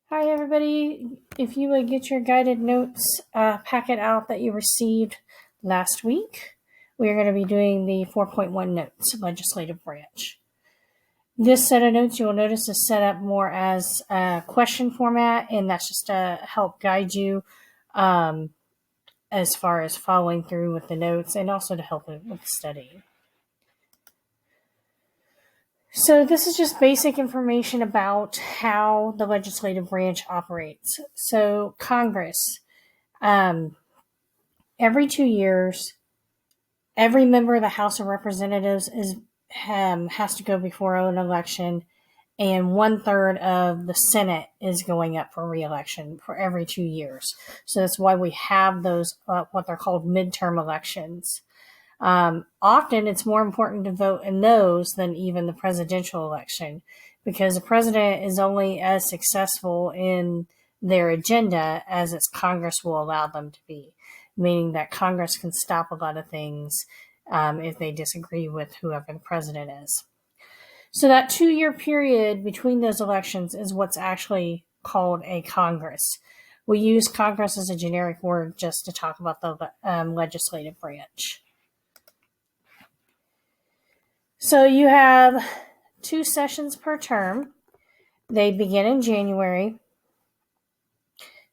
Hi, everybody. If you would get your guided notes packet out that you received last week, we are going to be doing the 4.1 notes, legislative branch. This set of notes you will notice is set up more as a question format, and that's just to help guide you as far as following through with the notes and also to help with studying. So this is just basic information about how the legislative branch operates. So Congress, every 2 years, every member of the House of Representatives has to go before an election, and 1/3 of the Senate is going up for re-election for every 2 years. So that's why we have those what they're called midterm elections. Often it's more important to vote in those than even the presidential election, because the president is only as successful in their agenda as its Congress will allow them to be, meaning that Congress can stop a lot of things if they disagree with whoever the president is. So that 2 year period between those elections is what's actually called a Congress. We use Congress as a generic word just to talk about the legislative branch. So you have 2 sessions per term. They begin in January.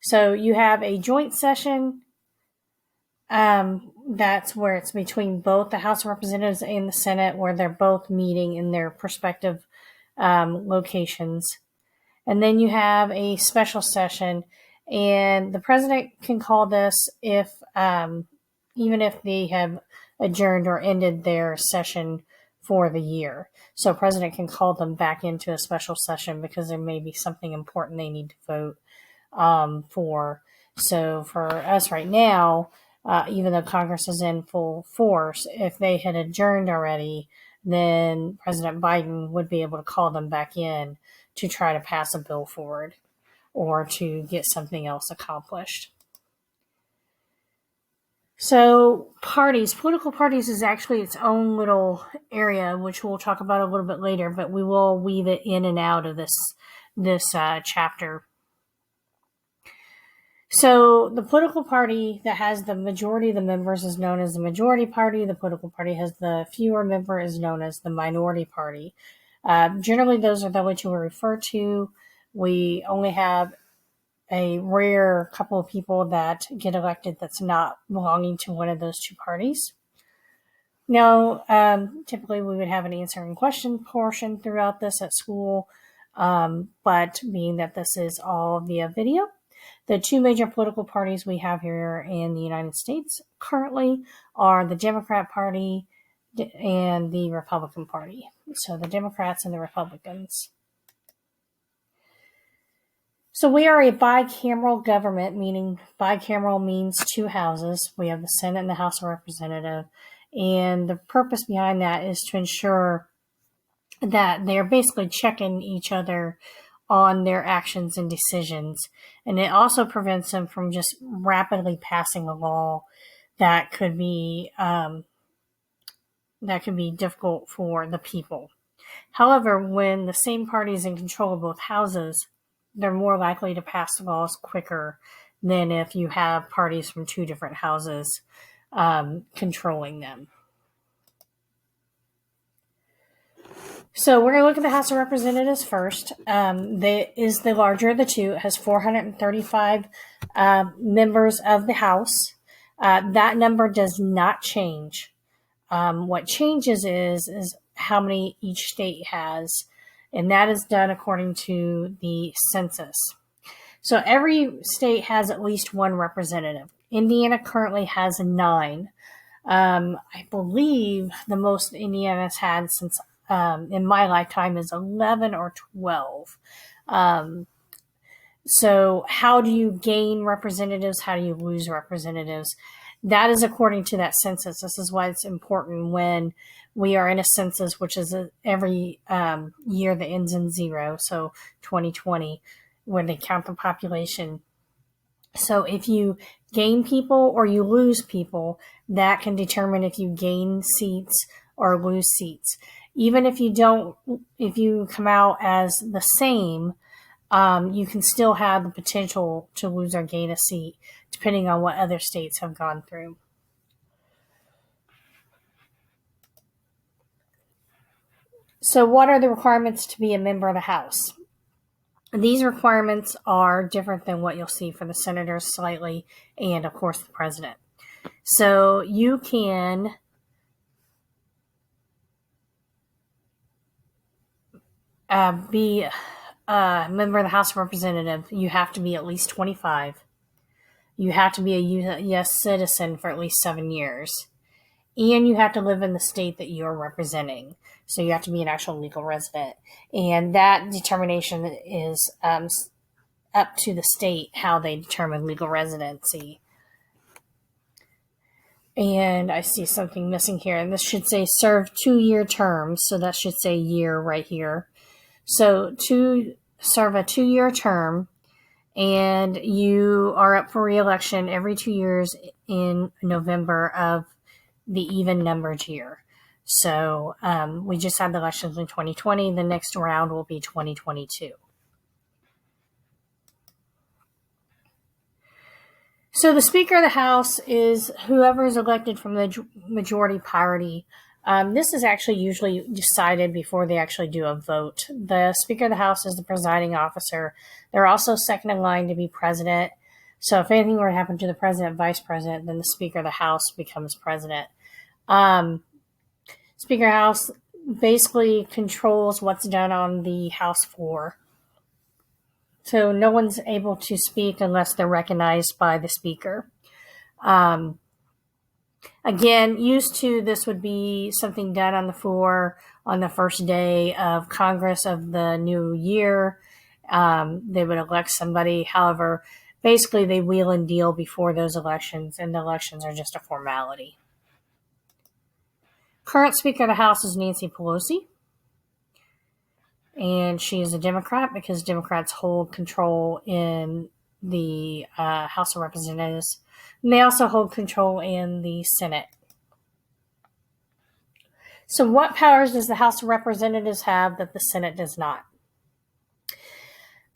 So you have a joint session. That's where it's between both the House of Representatives and the Senate, where they're both meeting in their respective locations. And then you have a special session, and the president can call this if, even if they have adjourned or ended their session for the year. So president can call them back into a special session because there may be something important they need to vote for. So for us right now, even though Congress is in full force, if they had adjourned already, then President Biden would be able to call them back in to try to pass a bill forward or to get something else accomplished. So political parties is actually its own little area, which we'll talk about a little bit later, but we will weave it in and out of this chapter. So the political party that has the majority of the members is known as the majority party. The political party has the fewer members is known as the minority party. Generally, those are the way we refer to. We only have a rare couple of people that get elected that's not belonging to one of those two parties. Now, typically we would have an answering question portion throughout this at school, but being that this is all via video, the two major political parties we have here in the United States currently are the Democrat Party and the Republican Party. So the Democrats and the Republicans. So we are a bicameral government, meaning bicameral means two houses. We have the Senate and the House of Representatives. And the purpose behind that is to ensure that they're basically checking each other on their actions and decisions. And it also prevents them from just rapidly passing a law that could be difficult for the people. However, when the same party is in control of both houses, they're more likely to pass laws quicker than if you have parties from two different houses controlling them. So we're going to look at the House of Representatives first. That is the larger of the two. It has 435 members of the House. That number does not change. What changes is how many each state has, and that is done according to the census. So every state has at least one representative. Indiana currently has 9. I believe the most Indiana's had since in my lifetime is 11 or 12. So how do you gain representatives? How do you lose representatives? That is according to that census. This is why it's important when we are in a census, which is every year that ends in 0, so 2020, where they count the population. So if you gain people or you lose people, that can determine if you gain seats or lose seats. Even if you come out as the same, you can still have the potential to lose or gain a seat, depending on what other states have gone through. So, what are the requirements to be a member of the House? These requirements are different than what you'll see for the senators slightly, and of course the president. So you can be a member of the House of Representatives. You have to be at least 25. You have to be a U.S. citizen for at least 7 years. And you have to live in the state that you're representing. So you have to be an actual legal resident. And that determination is up to the state how they determine legal residency. And I see something missing here. And this should say serve 2-year terms. So that should say year right here. So to serve a 2-year term, and you are up for re-election every 2 years in November of the even numbered year. So we just had the elections in 2020. The next round will be 2022. So the Speaker of the House is whoever is elected from the majority party. This is actually usually decided before they actually do a vote. The Speaker of the House is the presiding officer. They're also second in line to be president. So if anything were to happen to the president, vice president, then the Speaker of the House becomes president. Speaker of the House basically controls what's done on the House floor. So no one's able to speak unless they're recognized by the Speaker. Again, used to this would be something done on the floor on the first day of Congress of the new year. They would elect somebody. However, basically they wheel and deal before those elections, and the elections are just a formality. Current Speaker of the House is Nancy Pelosi. And she is a Democrat because Democrats hold control in the House of Representatives. And they also hold control in the Senate. So what powers does the House of Representatives have that the Senate does not?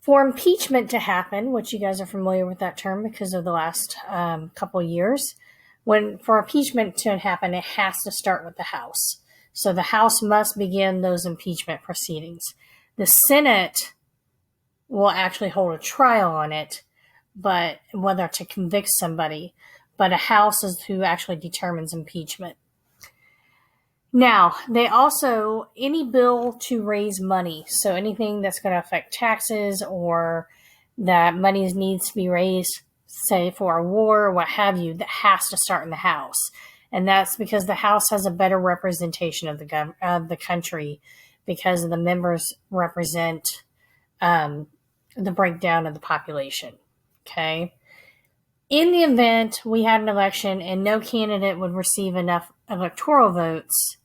For impeachment to happen, which you guys are familiar with that term because of the last couple of years, for impeachment to happen, it has to start with the House. So the House must begin those impeachment proceedings. The Senate will actually hold a trial on it, but whether to convict somebody, but a House is who actually determines impeachment. Now, they also, any bill to raise money, so anything that's going to affect taxes or that money needs to be raised, say for a war or what have you, that has to start in the House. And that's because the House has a better representation of the country because the members represent the breakdown of the population. Okay. In the event we had an election and no candidate would receive enough electoral votes,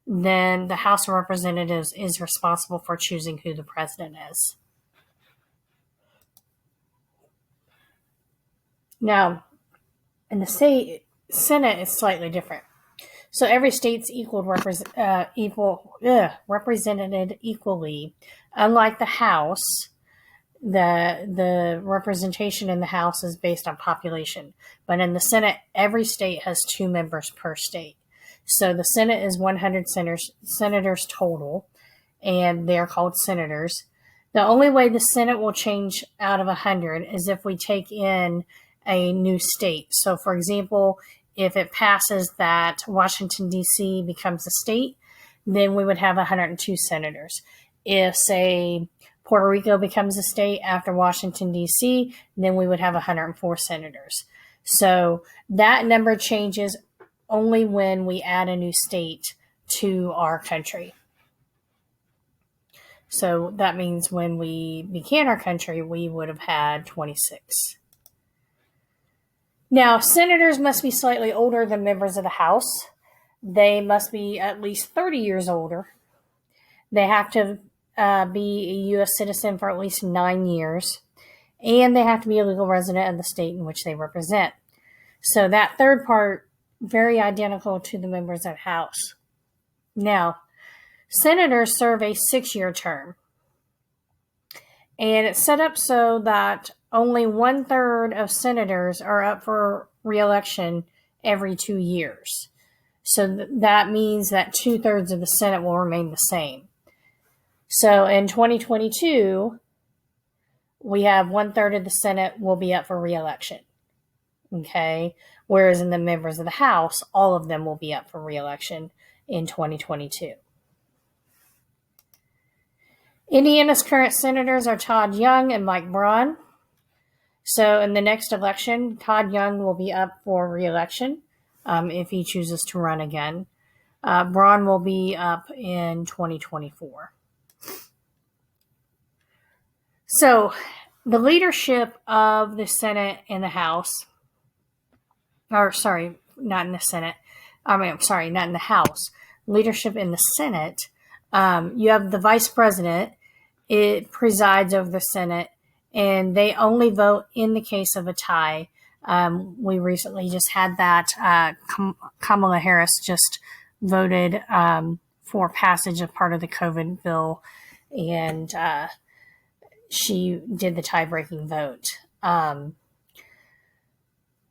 then the House of Representatives is responsible for choosing who the president is. Now, in the Senate is slightly different. So every state's represented equally. Unlike the House, the representation in the House is based on population. But in the Senate, every state has 2 members per state. So the Senate is 100 senators total, and they're called senators. The only way the Senate will change out of 100 is if we take in a new state. So, for example, if it passes that Washington, D.C. becomes a state, then we would have 102 senators. If, say, Puerto Rico becomes a state after Washington, D.C., then we would have 104 senators. So that number changes only when we add a new state to our country. So that means when we began our country, we would have had 26. Now, senators must be slightly older than members of the House. They must be at least 30 years older. They have to be a U.S. citizen for at least 9 years. And they have to be a legal resident of the state in which they represent. So that third part, very identical to the members of the House. Now, senators serve a 6-year term. And it's set up so that only 1/3 of senators are up for re-election every 2 years. So that means that 2/3 of the Senate will remain the same. So in 2022, we have 1/3 of the Senate will be up for re-election. Okay. Whereas in the members of the House, all of them will be up for re-election in 2022. Indiana's current senators are Todd Young and Mike Braun. So in the next election, Todd Young will be up for re-election if he chooses to run again. Braun will be up in 2024. So the leadership of the Senate and the House, or sorry, not in the Senate. Not in the House. Leadership in the Senate. You have the Vice President. It presides over the Senate, and they only vote in the case of a tie. We recently just had that. Kamala Harris just voted for passage of part of the COVID bill, and she did the tie-breaking vote.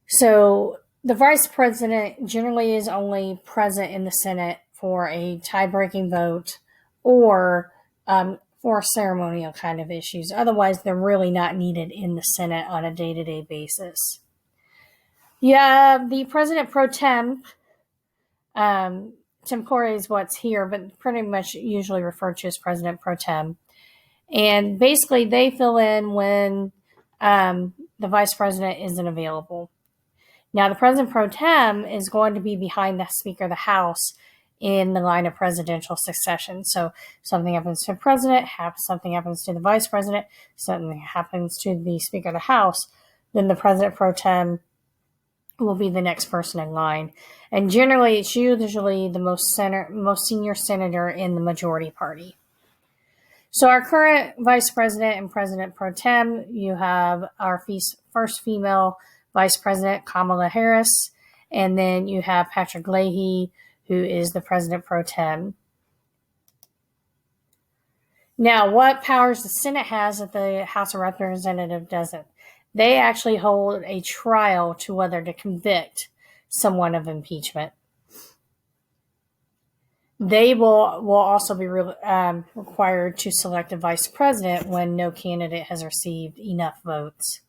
So the vice president generally is only present in the Senate for a tie-breaking vote or for ceremonial kind of issues. Otherwise, they're really not needed in the Senate on a day-to-day basis. Yeah, the president pro tem, tempore is what's here, but pretty much usually referred to as president pro tem. And basically, they fill in when the vice president isn't available. Now, the president pro tem is going to be behind the Speaker of the House in the line of presidential succession. So something happens to the president, something happens to the vice president, something happens to the Speaker of the House, then the president pro tem will be the next person in line. And generally, it's usually the most senior senator in the majority party. So our current vice president and president pro tem, you have our first female vice president, Kamala Harris, and then you have Patrick Leahy, who is the president pro tem. Now, what powers the Senate has that the House of Representatives doesn't? They actually hold a trial to whether to convict someone of impeachment. They will also be required to select a vice president when no candidate has received enough votes.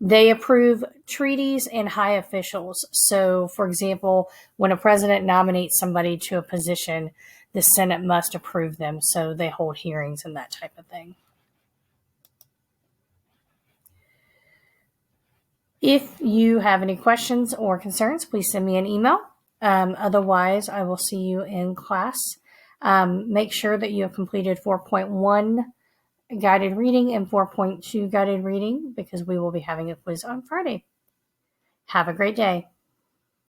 They approve treaties and high officials. So, for example, when a president nominates somebody to a position, the Senate must approve them. So they hold hearings and that type of thing. If you have any questions or concerns, please send me an email. Otherwise, I will see you in class. Make sure that you have completed 4.1 guided reading and 4.2 guided reading because we will be having a quiz on Friday. Have a great day.